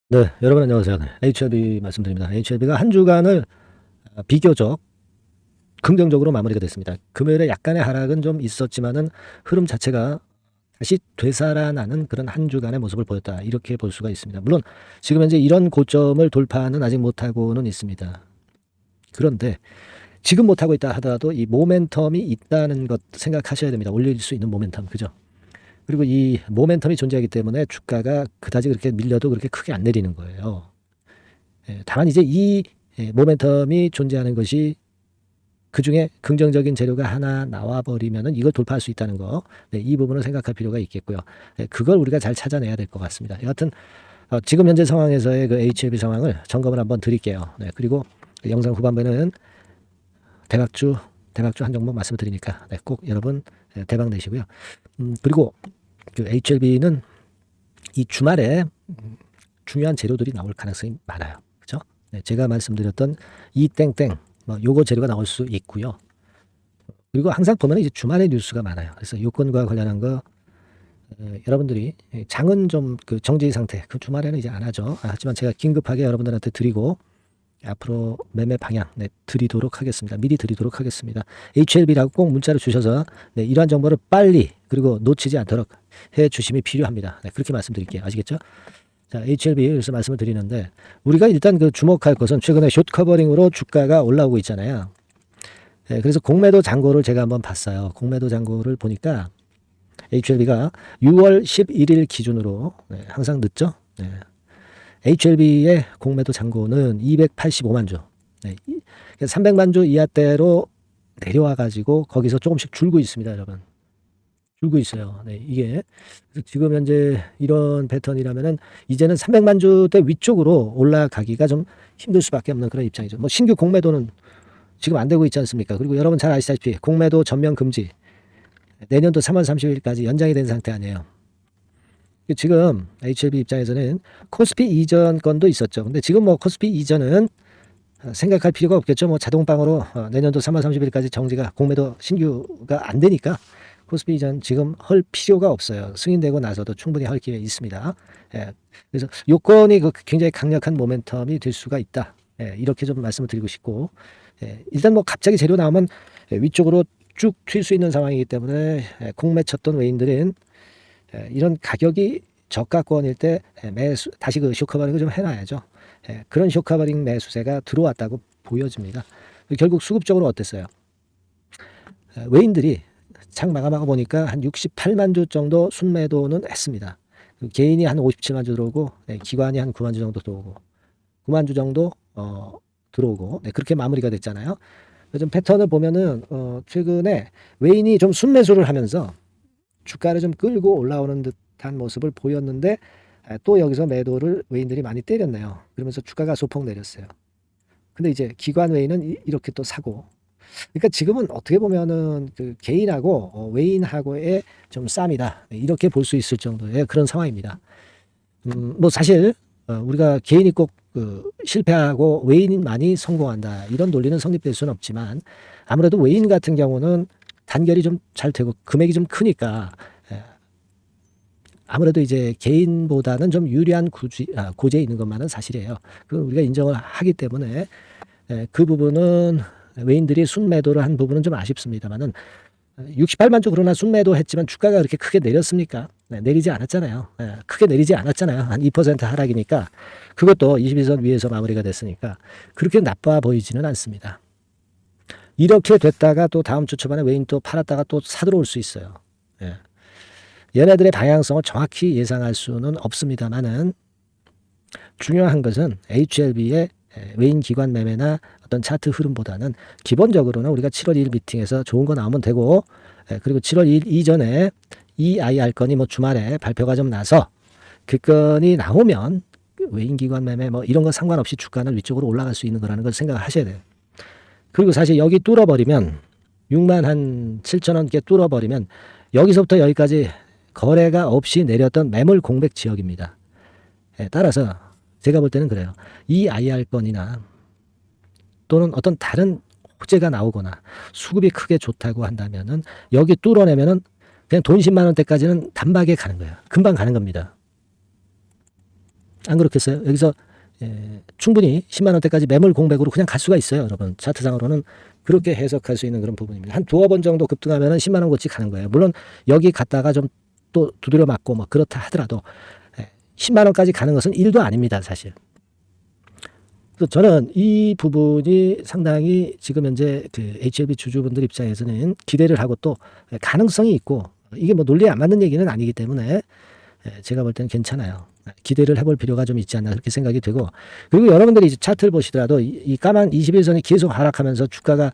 네, 여러분 안녕하세요. 네, HLB 말씀드립니다. HLB가 한 주간을 비교적 긍정적으로 마무리가 됐습니다. 금요일에 약간의 하락은 좀 있었지만은 흐름 자체가 다시 되살아나는 그런 한 주간의 모습을 보였다. 이렇게 볼 수가 있습니다. 물론 지금 현재 이런 고점을 돌파는 아직 못하고는 있습니다. 그런데 지금 못하고 있다 하더라도 이 모멘텀이 있다는 것 생각하셔야 됩니다. 올릴 수 있는 모멘텀. 그죠? 그리고 이 모멘텀이 존재하기 때문에 주가가 그다지 그렇게 밀려도 그렇게 크게 안 내리는 거예요. 다만 이제 이 모멘텀이 존재하는 것이 그중에 긍정적인 재료가 하나 나와버리면은 이걸 돌파할 수 있다는 거. 네, 이 부분을 생각할 필요가 있겠고요. 네, 그걸 우리가 잘 찾아내야 될 것 같습니다. 여하튼 지금 현재 상황에서의 그 HLB 상황을 점검을 한번 드릴게요. 네, 그리고 그 영상 후반부에는 대박주 한 종목 말씀을 드리니까 네, 꼭 여러분 대박 내시고요. 그리고 그 HLB는 이 주말에 중요한 재료들이 나올 가능성이 많아요. 그죠? 네, 제가 말씀드렸던 이 땡땡 뭐 요거 재료가 나올 수 있고요. 그리고 항상 보면 이제 주말에 뉴스가 많아요. 그래서 요건과 관련한 거 여러분들이 장은 좀 그 정지 상태 그 주말에는 이제 안 하죠. 하지만 제가 긴급하게 여러분들한테 드리고 앞으로 매매 방향 드리도록 하겠습니다. 미리 드리도록 하겠습니다. HLB라고 꼭 문자를 주셔서 이러한 정보를 빨리 그리고 놓치지 않도록 해 주심이 필요합니다. 그렇게 말씀드릴게요. 아시겠죠? 자, HLB 그래서 말씀을 드리는데 우리가 일단 그 주목할 것은 최근에 숏 커버링으로 주가가 올라오고 있잖아요. 그래서 공매도 잔고를 제가 한번 봤어요. 공매도 잔고를 보니까 HLB가 6월 11일 기준으로 항상 늦죠. HLB의 공매도 잔고는 285만 주. 300만 주 이하대로 내려와 가지고 거기서 조금씩 줄고 있습니다, 여러분. 줄고 있어요. 네, 이게 지금 현재 이런 패턴이라면은 이제는 300만 주대 위쪽으로 올라가기가 좀 힘들 수밖에 없는 그런 입장이죠. 뭐 신규 공매도는 지금 안 되고 있지 않습니까? 그리고 여러분 잘 아시다시피 공매도 전면 금지 내년도 3월 30일까지 연장이 된 상태 아니에요. 지금 HLB 입장에서는 코스피 이전 건도 있었죠. 근데 지금 뭐 코스피 이전은 생각할 필요가 없겠죠. 뭐 자동방으로 내년도 3월 30일까지 정지가 공매도 신규가 안 되니까 코스피 이전 지금 할 필요가 없어요. 승인되고 나서도 충분히 할 기회 있습니다. 그래서 요건이 굉장히 강력한 모멘텀이 될 수가 있다. 이렇게 좀 말씀을 드리고 싶고 일단 뭐 갑자기 재료 나오면 위쪽으로 쭉 튈 수 있는 상황이기 때문에 공매 쳤던 외인들은 이런 가격이 저가권일 때 매수 다시 그 쇼커버링을 좀 해놔야죠. 그런 쇼커버링 매수세가 들어왔다고 보여집니다. 결국 수급적으로 어땠어요? 외인들이 장 마감하고 보니까 한 68만 주 정도 순매도는 했습니다. 개인이 한 57만 주 들어오고 기관이 한 9만 주 정도 들어오고 9만 주 정도 들어오고 그렇게 마무리가 됐잖아요. 좀 패턴을 보면은 최근에 외인이 좀 순매수를 하면서 주가를 좀 끌고 올라오는 듯한 모습을 보였는데 또 여기서 매도를 외인들이 많이 때렸네요. 그러면서 주가가 소폭 내렸어요. 근데 이제 기관 외인은 이렇게 또 사고. 그러니까 지금은 어떻게 보면은 그 개인하고 외인하고의 좀 싸움이다. 이렇게 볼 수 있을 정도의 그런 상황입니다. 뭐 사실 우리가 개인이 꼭 실패하고 외인만이 성공한다. 이런 논리는 성립될 수는 없지만 아무래도 외인 같은 경우는 단결이 좀 잘 되고 금액이 좀 크니까 아무래도 이제 개인보다는 좀 유리한 고지에 있는 것만은 사실이에요. 그걸 우리가 인정을 하기 때문에 그 부분은 외인들이 순매도를 한 부분은 좀 아쉽습니다만은 68만 주 그러나 순매도 했지만 주가가 그렇게 크게 내렸습니까? 내리지 않았잖아요. 크게 내리지 않았잖아요. 한 2% 하락이니까 그것도 22선 위에서 마무리가 됐으니까 그렇게 나빠 보이지는 않습니다. 이렇게 됐다가 또 다음 주 초반에 외인 또 팔았다가 또 사들어올 수 있어요. 얘네들의 방향성을 정확히 예상할 수는 없습니다만은 중요한 것은 HLB의 외인 기관 매매나 어떤 차트 흐름보다는 기본적으로는 우리가 7월 1일 미팅에서 좋은 거 나오면 되고 그리고 7월 2일 이전에 EIR 건이 뭐 주말에 발표가 좀 나서 그 건이 나오면 외인 기관 매매 뭐 이런 거 상관없이 주가는 위쪽으로 올라갈 수 있는 거라는 걸 생각하셔야 돼요. 그리고 사실 여기 뚫어버리면 6만 한 7천 원께 뚫어버리면 여기서부터 여기까지 거래가 없이 내렸던 매물 공백 지역입니다. 따라서 제가 볼 때는 그래요. 이 IR 건이나 또는 어떤 다른 호재가 나오거나 수급이 크게 좋다고 한다면은 여기 뚫어내면은 그냥 돈 10만 원대까지는 단박에 가는 거예요. 금방 가는 겁니다. 안 그렇겠어요? 여기서 충분히 10만 원대까지 매물 공백으로 그냥 갈 수가 있어요, 여러분. 차트상으로는 그렇게 해석할 수 있는 그런 부분입니다. 한 두어 번 정도 급등하면은 10만 원 고치 가는 거예요. 물론 여기 갔다가 좀 또 두드려 맞고 뭐 그렇다 하더라도 10만 원까지 가는 것은 일도 아닙니다, 사실. 그래서 저는 이 부분이 상당히 지금 현재 그 HLB 주주분들 입장에서는 기대를 하고 또 가능성이 있고, 이게 뭐 논리에 안 맞는 얘기는 아니기 때문에 제가 볼 때는 괜찮아요. 기대를 해볼 필요가 좀 있지 않나 그렇게 생각이 되고, 그리고 여러분들이 이제 차트를 보시더라도 이 까만 21선이 계속 하락하면서 주가가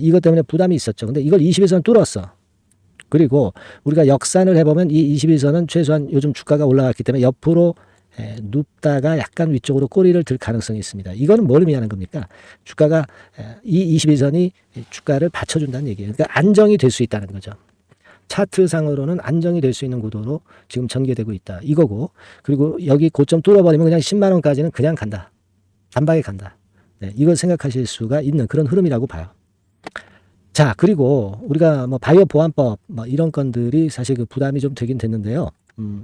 이것 때문에 부담이 있었죠. 근데 이걸 21선 뚫었어. 그리고 우리가 역산을 해보면 이 21선은 최소한 요즘 주가가 올라갔기 때문에 옆으로 눕다가 약간 위쪽으로 꼬리를 들 가능성이 있습니다. 이거는 뭘 의미하는 겁니까? 주가가 이 21선이 주가를 받쳐준다는 얘기예요. 그러니까 안정이 될 수 있다는 거죠. 차트상으로는 안정이 될 수 있는 구도로 지금 전개되고 있다. 이거고, 그리고 여기 고점 뚫어버리면 그냥 10만 원까지는 그냥 간다. 단박에 간다. 네, 이걸 생각하실 수가 있는 그런 흐름이라고 봐요. 자, 그리고 우리가 뭐 바이오 보안법 뭐 이런 건들이 사실 그 부담이 좀 되긴 됐는데요.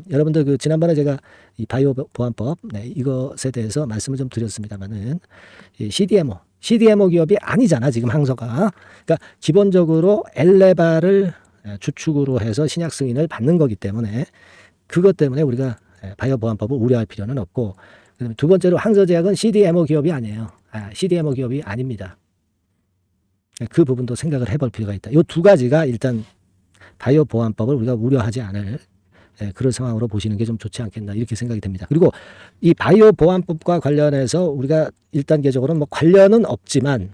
여러분들 그 지난번에 제가 이 바이오 보안법 이것에 대해서 말씀을 좀 드렸습니다만은 CDMO 기업이 아니잖아 지금 항소가. 그러니까 기본적으로 엘레바를 주축으로 해서 신약 승인을 받는 거기 때문에 그것 때문에 우리가 바이오 보안법을 우려할 필요는 없고, 그다음에 두 번째로 항저제약은 CDMO 기업이 아니에요. CDMO 기업이 아닙니다. 그 부분도 생각을 해볼 필요가 있다. 이 두 가지가 일단 바이오 보안법을 우리가 우려하지 않을 그런 상황으로 보시는 게 좀 좋지 않겠나 이렇게 생각이 됩니다. 그리고 이 바이오 보안법과 관련해서 우리가 1단계적으로는 뭐 관련은 없지만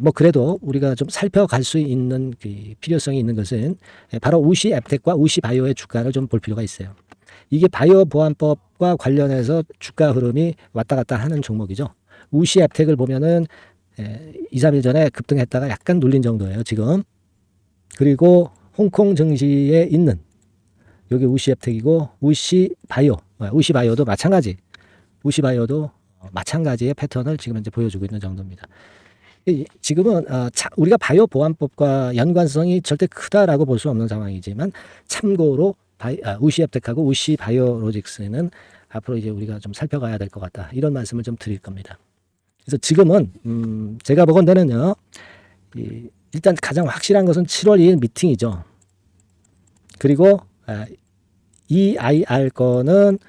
뭐 그래도 우리가 좀 살펴갈 수 있는 그 필요성이 있는 것은 바로 우시 앱텍과 우시 바이오의 주가를 좀 볼 필요가 있어요. 이게 바이오 보안법과 관련해서 주가 흐름이 왔다 갔다 하는 종목이죠. 우시 앱텍을 보면은 2, 3일 전에 급등했다가 약간 눌린 정도예요, 지금. 그리고 홍콩 증시에 있는 여기 우시 앱텍이고 우시 바이오도 마찬가지. 우시 바이오도 마찬가지의 패턴을 지금 현재 보여주고 있는 정도입니다. 지금은 우리가 바이오 보안법과 연관성이 절대 크다라고 볼 수 없는 상황이지만 참고로 우시 앱텍하고 우시 바이오로직스는 앞으로 이제 우리가 좀 살펴가야 될 것 같다. 이런 말씀을 좀 드릴 겁니다. 그래서 지금은 제가 보건대는요. 일단 가장 확실한 것은 7월 2일 미팅이죠. 그리고 EIR 건은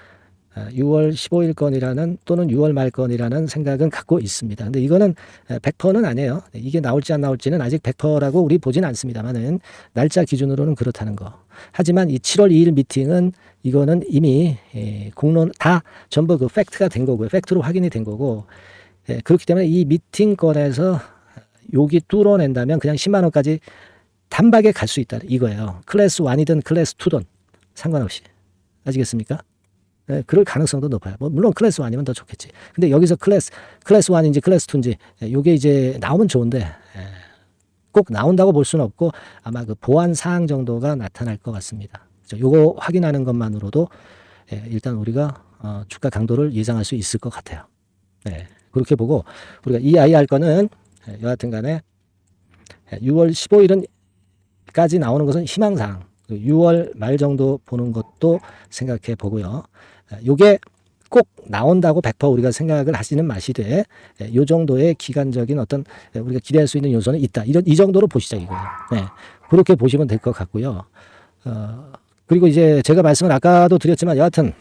6월 15일 건이라는 또는 6월 말 건이라는 생각은 갖고 있습니다. 근데 이거는 100%는 아니에요. 이게 나올지 안 나올지는 아직 100%라고 우리 보진 않습니다만은 날짜 기준으로는 그렇다는 거. 하지만 이 7월 2일 미팅은 이거는 이미 공론 다 전부 그 팩트가 된 거고요. 팩트로 확인이 된 거고. 그렇기 때문에 이 미팅권에서 여기 뚫어낸다면 그냥 10만 원까지 단박에 갈 수 있다 이거예요. 클래스 1이든 클래스 2든 상관없이. 아시겠습니까? 그럴 가능성도 높아요. 뭐 물론 클래스 1이면 더 좋겠지. 근데 여기서 클래스 1인지 클래스 2인지 요게 이제 나오면 좋은데 꼭 나온다고 볼 수는 없고 아마 그 보안 사항 정도가 나타날 것 같습니다. 요거 확인하는 것만으로도 일단 우리가 주가 강도를 예상할 수 있을 것 같아요. 네. 그렇게 보고 우리가 EIR 거는 여하튼 간에 6월 15일은까지 나오는 것은 희망사항, 6월 말 정도 보는 것도 생각해 보고요. 요게 꼭 나온다고 100% 우리가 생각을 하시는 마시되 요 정도의 기간적인 어떤 우리가 기대할 수 있는 요소는 있다. 이 정도로 보시자 이거예요. 네. 그렇게 보시면 될 것 같고요. 그리고 이제 제가 말씀을 아까도 드렸지만 여하튼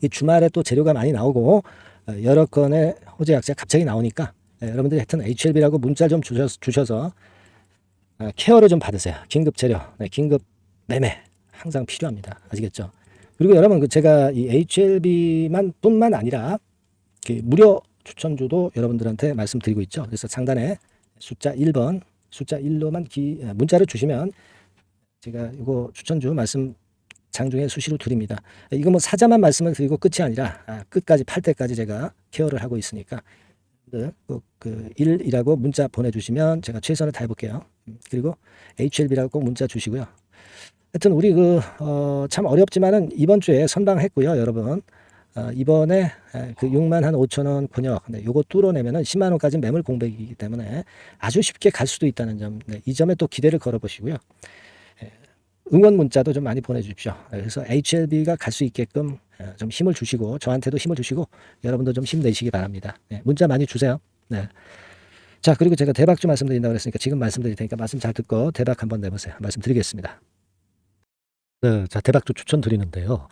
이 주말에 또 재료가 많이 나오고 여러 건의 호재 약세가 갑자기 나오니까 여러분들이 하여튼 HLB라고 문자 좀 주셔서 케어를 좀 받으세요. 긴급 재료, 긴급 매매 항상 필요합니다. 아시겠죠? 그리고 여러분 제가 이 HLB만 뿐만 아니라 무료 추천주도 여러분들한테 말씀드리고 있죠. 그래서 상단에 숫자 1번, 숫자 1로만 문자를 주시면 제가 이거 추천주 말씀 장중에 수시로 드립니다. 이거 뭐 사자만 말씀을 드리고 끝이 아니라 끝까지 팔 때까지 제가 케어를 하고 있으니까 꼭 그 1이라고 문자 보내주시면 제가 최선을 다해볼게요. 그리고 HLB라고 꼭 문자 주시고요. 하여튼 우리 참 어렵지만은 이번 주에 선방했고요, 여러분. 이번에 그 6만 한 5천 원 권역, 요거 뚫어내면은 10만 원까지 매물 공백이기 때문에 아주 쉽게 갈 수도 있다는 점, 이 점에 또 기대를 걸어보시고요. 응원 문자도 좀 많이 보내주십시오. 그래서 HLB가 갈 수 있게끔 좀 힘을 주시고 저한테도 힘을 주시고 여러분도 좀 힘내시기 바랍니다. 네, 문자 많이 주세요. 네. 자, 그리고 제가 대박주 말씀드린다고 그랬으니까 지금 말씀드릴 테니까 말씀 잘 듣고 대박 한번 내보세요. 말씀드리겠습니다. 네, 자, 대박주 추천드리는데요.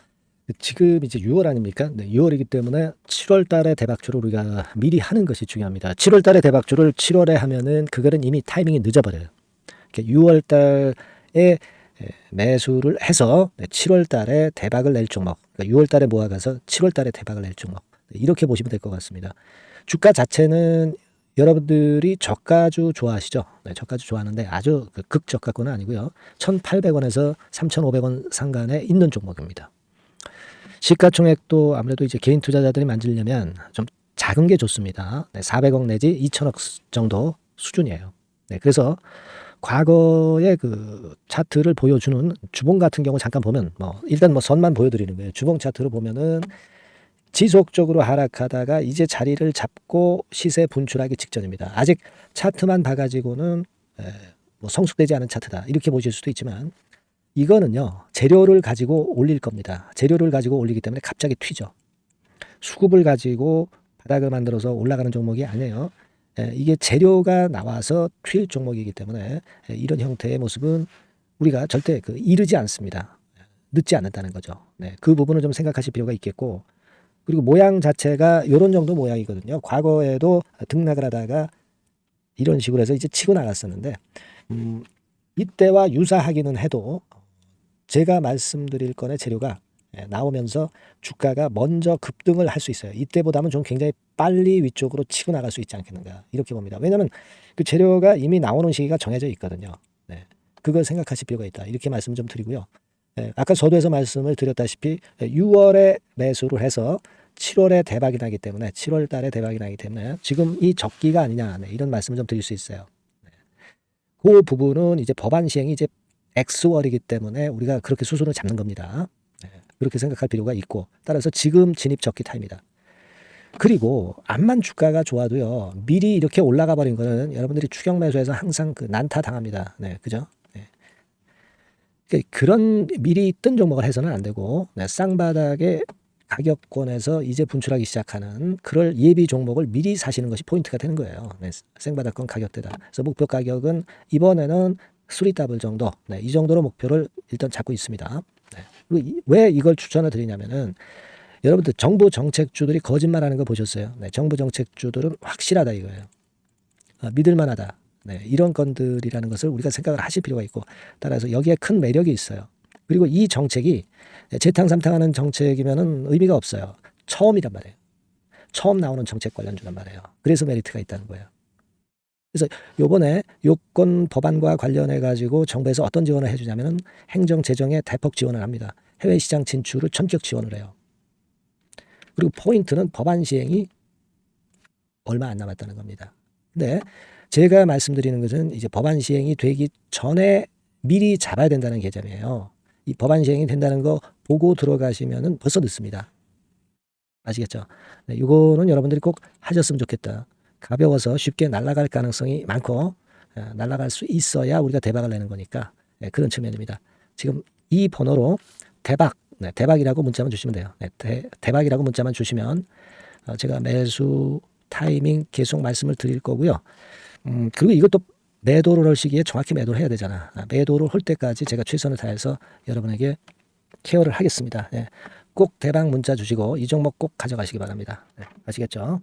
지금 이제 6월 아닙니까? 네, 6월이기 때문에 7월 달에 대박주를 우리가 미리 하는 것이 중요합니다. 7월 달에 대박주를 7월에 하면은 그거는 이미 타이밍이 늦어버려요. 6월 달에 매수를 해서 7월 달에 대박을 낼 종목, 그러니까 6월 달에 모아가서 7월 달에 대박을 낼 종목, 이렇게 보시면 될 것 같습니다. 주가 자체는 여러분들이 저가주 좋아하시죠? 네, 저가주 좋아하는데 아주 극저가권은 아니고요. 1,800원에서 3,500원 상간에 있는 종목입니다. 시가총액도 아무래도 이제 개인 투자자들이 만지려면 좀 작은 게 좋습니다. 네, 400억 내지 2천억 정도 수준이에요. 네, 그래서 과거의 그 차트를 보여주는 주봉 같은 경우 잠깐 보면 일단 선만 보여드리는 거예요. 주봉 차트를 보면은 지속적으로 하락하다가 이제 자리를 잡고 시세 분출하기 직전입니다. 아직 차트만 봐가지고는 성숙되지 않은 차트다 이렇게 보실 수도 있지만 이거는요 재료를 가지고 올릴 겁니다. 재료를 가지고 올리기 때문에 갑자기 튀죠. 수급을 가지고 바닥을 만들어서 올라가는 종목이 아니에요. 이게 재료가 나와서 튈 종목이기 때문에 이런 형태의 모습은 우리가 절대 이르지 않습니다. 늦지 않는다는 거죠. 네, 그 부분을 좀 생각하실 필요가 있겠고, 그리고 모양 자체가 이런 정도 모양이거든요. 과거에도 등락을 하다가 이런 식으로 해서 이제 치고 나갔었는데 이때와 유사하기는 해도 제가 말씀드릴 건의 재료가 나오면서 주가가 먼저 급등을 할 수 있어요. 이때보다는 좀 굉장히 빨리 위쪽으로 치고 나갈 수 있지 않겠는가 이렇게 봅니다. 왜냐하면 그 재료가 이미 나오는 시기가 정해져 있거든요. 네. 그걸 생각하실 필요가 있다. 이렇게 말씀 좀 드리고요. 아까 서두에서 말씀을 드렸다시피 6월에 매수를 해서 7월에 대박이 나기 때문에 7월 달에 대박이 나기 때문에 지금 이 적기가 아니냐 이런 말씀을 좀 드릴 수 있어요. 그 부분은 이제 법안 시행이 이제 X월이기 때문에 우리가 그렇게 수순을 잡는 겁니다. 그렇게 생각할 필요가 있고 따라서 지금 진입 적기 타입니다. 그리고 암만 주가가 좋아도요 미리 이렇게 올라가 버린 거는 여러분들이 추격 매수해서 항상 난타 당합니다. 네, 그죠? 네. 그런 미리 뜬 종목을 해서는 안 되고 쌍바닥의 가격권에서 이제 분출하기 시작하는 그럴 예비 종목을 미리 사시는 것이 포인트가 되는 거예요. 네, 생바닥권 가격대다. 그래서 목표 가격은 이번에는 3더블 정도, 이 정도로 목표를 일단 잡고 있습니다. 왜 이걸 추천을 드리냐면은 여러분들 정부 정책주들이 거짓말하는 거 보셨어요? 네, 정부 정책주들은 확실하다 이거예요. 믿을만하다. 네, 이런 건들이라는 것을 우리가 생각을 하실 필요가 있고 따라서 여기에 큰 매력이 있어요. 그리고 이 정책이 재탕삼탕하는 정책이면은 의미가 없어요. 처음이란 말이에요. 처음 나오는 정책 관련주란 말이에요. 그래서 메리트가 있다는 거예요. 그래서 요번에 요건 법안과 관련해 가지고 정부에서 어떤 지원을 해주냐면은 행정 재정에 대폭 지원을 합니다. 해외 시장 진출을 전격 지원을 해요. 그리고 포인트는 법안 시행이 얼마 안 남았다는 겁니다. 근데 제가 말씀드리는 것은 이제 법안 시행이 되기 전에 미리 잡아야 된다는 개념이에요. 이 법안 시행이 된다는 거 보고 들어가시면은 벌써 늦습니다. 아시겠죠? 네, 이거는 여러분들이 꼭 하셨으면 좋겠다. 가벼워서 쉽게 날아갈 가능성이 많고 날아갈 수 있어야 우리가 대박을 내는 거니까 그런 측면입니다. 지금 이 번호로 대박, 대박이라고 문자만 주시면 돼요. 대박이라고 문자만 주시면 제가 매수 타이밍 계속 말씀을 드릴 거고요. 그리고 이것도 매도를 할 시기에 정확히 매도를 해야 되잖아. 매도를 할 때까지 제가 최선을 다해서 여러분에게 케어를 하겠습니다. 꼭 대박 문자 주시고 이 종목 꼭 가져가시기 바랍니다. 아시겠죠?